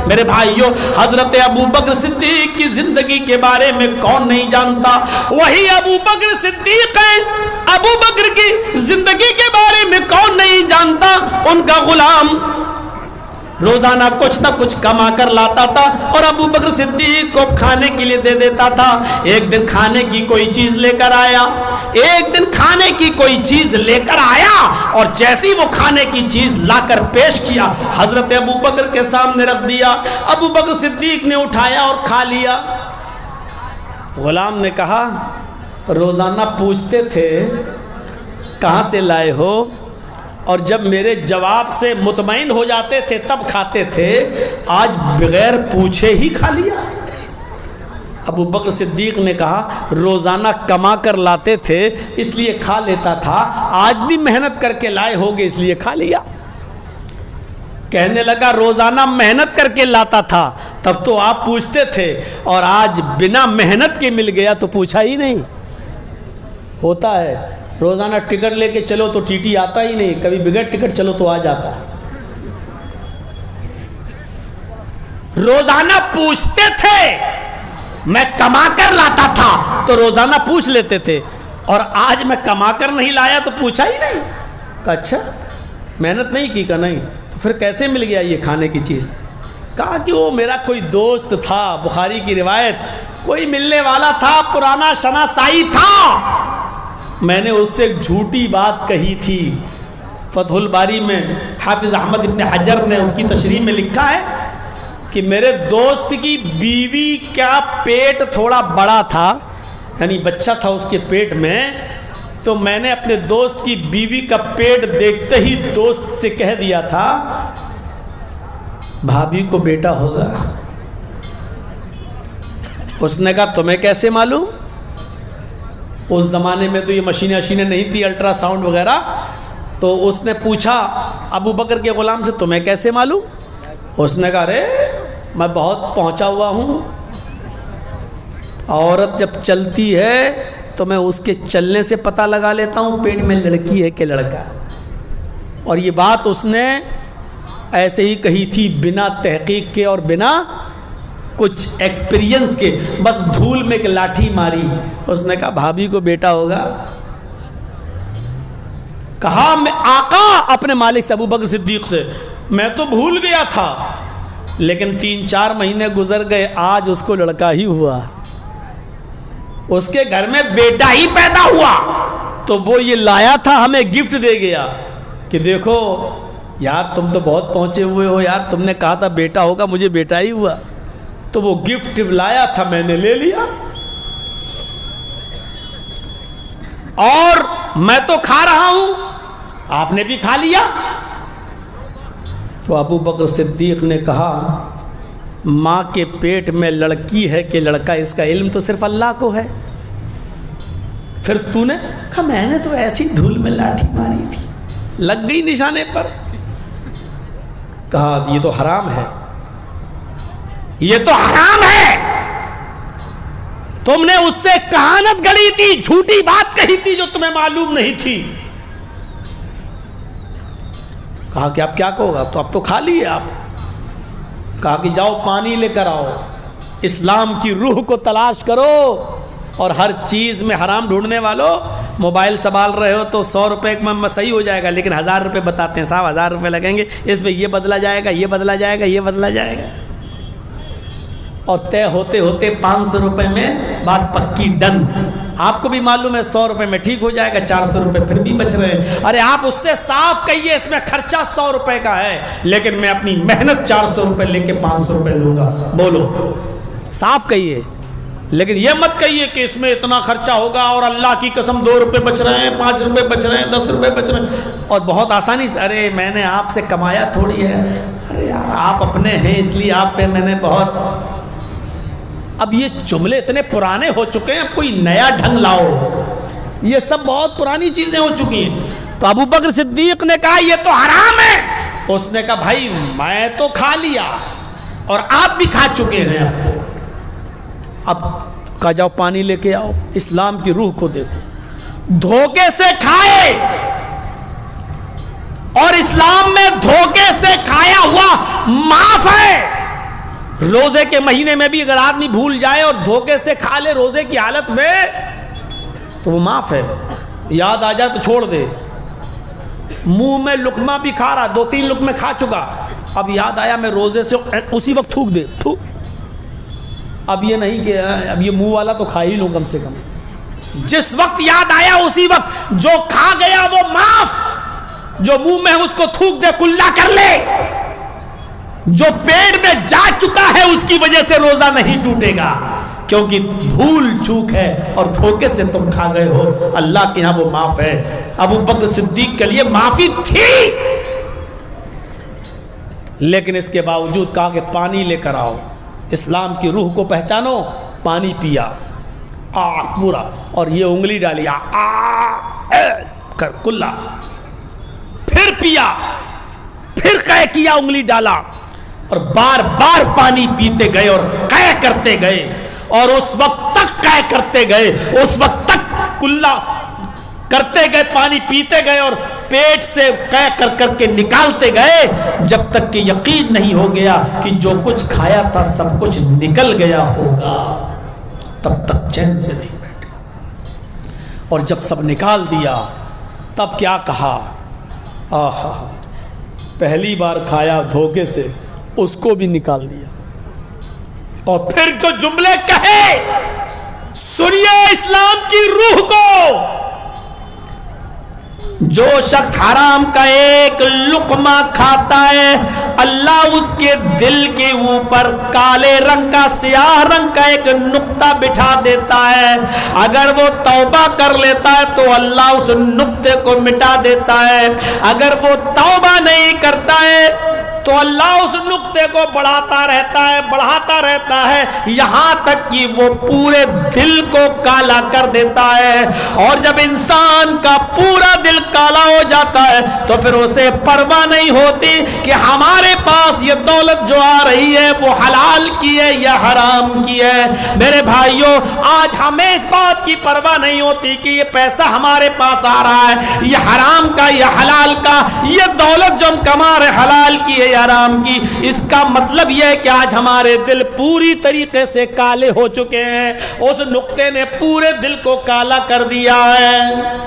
میرے بھائیوں، حضرت ابو بکر صدیق کی زندگی کے بارے میں کون نہیں جانتا؟ وہی ابو بکر صدیق ہے۔ ابو بکر کی زندگی کے بارے میں کون نہیں جانتا؟ ان کا غلام روزانہ کچھ نہ کچھ کما کر لاتا تھا اور ابو بکر صدیق کو کھانے کے لیے دے دیتا تھا۔ ایک دن کھانے کی کوئی چیز لے کر آیا، اور جیسی وہ کھانے کی چیز لا کر پیش کیا، حضرت ابو بکر کے سامنے رکھ دیا۔ ابو بکر صدیق نے اٹھایا اور کھا لیا۔ غلام نے کہا، روزانہ پوچھتے تھے کہاں سے لائے ہو، اور جب میرے جواب سے مطمئن ہو جاتے تھے تب کھاتے تھے، آج بغیر پوچھے ہی کھا لیا۔ ابو بکر صدیق نے کہا، روزانہ کما کر لاتے تھے اس لیے کھا لیتا تھا، آج بھی محنت کر کے لائے ہوگے اس لیے کھا لیا۔ کہنے لگا، روزانہ محنت کر کے لاتا تھا تب تو آپ پوچھتے تھے، اور آج بنا محنت کے مل گیا تو پوچھا ہی نہیں۔ ہوتا ہے، روزانہ ٹکٹ لے کے چلو تو ٹی ٹی آتا ہی نہیں، کبھی بغیر ٹکٹ چلو تو آ جاتا ہے۔ روزانہ پوچھتے تھے، میں کما کر لاتا تھا تو روزانہ پوچھ لیتے تھے، اور آج میں کما کر نہیں لایا تو پوچھا ہی نہیں۔ کہا اچھا محنت نہیں کی؟ کہا نہیں۔ تو پھر کیسے مل گیا یہ کھانے کی چیز؟ کہا کہ وہ میرا کوئی دوست تھا، بخاری کی روایت، کوئی ملنے والا تھا، پرانا شناسائی تھا، میں نے اس سے ایک جھوٹی بات کہی تھی۔ فتح الباری میں حافظ احمد ابن حجر نے اس کی تشریح میں لکھا ہے کہ میرے دوست کی بیوی کا پیٹ تھوڑا بڑا تھا، یعنی بچہ تھا اس کے پیٹ میں، تو میں نے اپنے دوست کی بیوی کا پیٹ دیکھتے ہی دوست سے کہہ دیا تھا، بھابھی کو بیٹا ہوگا۔ اس نے کہا تمہیں کیسے معلوم؟ اس زمانے میں تو یہ مشینیں نہیں تھی، الٹرا ساؤنڈ وغیرہ، تو اس نے پوچھا ابو بکر کے غلام سے، تمہیں کیسے معلوم؟ اس نے کہا، ارے میں بہت پہنچا ہوا ہوں، عورت جب چلتی ہے تو میں اس کے چلنے سے پتہ لگا لیتا ہوں پیٹ میں لڑکی ہے کہ لڑکا۔ اور یہ بات اس نے ایسے ہی کہی تھی، بنا تحقیق کے اور بنا کچھ ایکسپیرینس کے، بس دھول میں ایک لاٹھی ماری۔ اس نے کہا بھابھی کو بیٹا ہوگا۔ کہا میں آقا اپنے مالک سے، ابو بکر صدیق سے، میں تو بھول گیا تھا، لیکن 3-4 مہینے گزر گئے، آج اس کو لڑکا ہی ہوا، اس کے گھر میں بیٹا ہی پیدا ہوا، تو وہ یہ لایا تھا ہمیں گفٹ دے گیا کہ دیکھو یار تم تو بہت پہنچے ہوئے ہو یار، تم نے کہا تھا بیٹا ہوگا، مجھے بیٹا ہی ہوا۔ تو وہ گفٹ لایا تھا، میں نے لے لیا، اور میں تو کھا رہا ہوں، آپ نے بھی کھا لیا۔ تو ابو بکر صدیق نے کہا، ماں کے پیٹ میں لڑکی ہے کہ لڑکا، اس کا علم تو صرف اللہ کو ہے، پھر تو نے کہا میں نے تو ایسی دھول میں لاٹھی ماری تھی، لگ گئی نشانے پر۔ کہا یہ تو حرام ہے، یہ تو حرام ہے، تم نے اس سے کہانت گڑی تھی، جھوٹی بات کہی تھی جو تمہیں معلوم نہیں تھی۔ کہا کہ اب کیا کہو گا؟ تو اب تو کھا لیے آپ۔ کہا کہ جاؤ پانی لے کر آؤ، اسلام کی روح کو تلاش کرو، اور ہر چیز میں حرام ڈھونڈنے والوں، موبائل سنبھال رہے ہو تو 100 روپے میں صحیح ہو جائے گا، لیکن 1000 روپے بتاتے ہیں، صاحب 1000 روپے لگیں گے، اس میں یہ بدلا جائے گا، یہ بدلا جائے گا، یہ بدلا جائے گا، اور طے ہوتے ہوتے 500 روپے میں بات پکی ڈن۔ آپ کو بھی معلوم ہے 100 روپے میں ٹھیک ہو جائے گا، 400 روپے پھر بھی بچ رہے ہیں۔ ارے آپ اس سے صاف کہیے اس میں خرچہ 100 روپے کا ہے، لیکن میں اپنی محنت 400 روپے لے کے 500 روپے لوں گا، بولو صاف کہیے، لیکن یہ مت کہیے کہ اس میں اتنا خرچہ ہوگا اور اللہ کی قسم 2 روپے بچ رہے ہیں، 5 روپے بچ رہے ہیں، 10 روپے بچ رہے ہیں، اور بہت آسانی سے، ارے میں نے آپ سے کمایا تھوڑی ہے، ارے یار آپ اپنے ہیں اس لیے آپ پہ میں نے بہت۔ اب یہ جملے اتنے پرانے ہو چکے ہیں، اب کوئی نیا ڈھنگ لاؤ، یہ سب بہت پرانی چیزیں ہو چکی ہیں۔ تو ابو بکر صدیق نے کہا یہ تو حرام ہے۔ اس نے کہا بھائی میں تو کھا لیا اور آپ بھی کھا چکے ہیں، اب کہا جاؤ پانی لے کے آؤ، اسلام کی روح کو دیکھو، دھوکے سے کھائے، اور اسلام میں دھوکے سے کھایا ہوا معاف ہے، روزے کے مہینے میں بھی اگر آدمی بھول جائے اور دھوکے سے کھا لے روزے کی حالت میں تو وہ معاف ہے. یاد آ جائے تو چھوڑ دے. منہ میں لقمہ بھی کھا رہا, 2-3 لقمے کھا چکا, اب یاد آیا میں روزے سے, اسی وقت تھوک دے. اب یہ نہیں کہ اب یہ منہ والا تو کھا ہی لوں کم سے کم. جس وقت یاد آیا اسی وقت جو کھا گیا وہ معاف, جو منہ میں اس کو تھوک دے کلا کر لے. جو پیٹ میں جا چکا ہے اس کی وجہ سے روزہ نہیں ٹوٹے گا, کیونکہ بھول چوک ہے اور دھوکے سے تم کھا گئے ہو. اللہ کے ہاں وہ معاف ہے. ابو بکر صدیق کے لیے معافی تھی, لیکن اس کے باوجود کہا کہ پانی لے کر آؤ, اسلام کی روح کو پہچانو. پانی پیا پورا, اور یہ انگلی ڈالی کر کلا, پھر پیا, پھر قے کیا, انگلی ڈالا, اور بار بار پانی پیتے گئے اور قے کرتے گئے, اور اس وقت تک قے کرتے گئے, اس وقت تک کلا کرتے گئے, پانی پیتے گئے اور پیٹ سے قے کر کر کے نکالتے گئے, جب تک کہ یقین نہیں ہو گیا کہ جو کچھ کھایا تھا سب کچھ نکل گیا ہوگا, تب تک چین سے نہیں بیٹھے. اور جب سب نکال دیا تب کیا کہا, پہلی بار کھایا دھوکے سے اس کو بھی نکال دیا. اور پھر جو جملے کہے, سنیے اسلام کی روح کو, جو شخص حرام کا ایک لقمہ کھاتا ہے اللہ اس کے دل کے اوپر کالے رنگ کا, سیاہ رنگ کا ایک نقطہ بٹھا دیتا ہے. اگر وہ توبہ کر لیتا ہے تو اللہ اس نقطے کو مٹا دیتا ہے, اگر وہ توبہ نہیں کرتا ہے تو اللہ اس نقطے کو بڑھاتا رہتا ہے یہاں تک کہ وہ پورے دل کو کالا کر دیتا ہے. اور جب انسان کا پورا دل کالا ہو جاتا ہے تو پھر اسے پرواہ نہیں ہوتی کہ ہمارے پاس یہ دولت جو آ رہی ہے وہ حلال کی ہے یا حرام کی ہے. میرے بھائیوں, آج ہمیں اس بات کی پرواہ نہیں ہوتی کہ یہ پیسہ ہمارے پاس آ رہا ہے, یہ حرام کا یا حلال کا, یہ دولت جو ہم کما رہے حلال کی ہے حرام کی. اس کا مطلب یہ ہے کہ آج ہمارے دل پوری طریقے سے کالے ہو چکے ہیں, اس نقطے نے پورے دل کو کالا کر دیا ہے.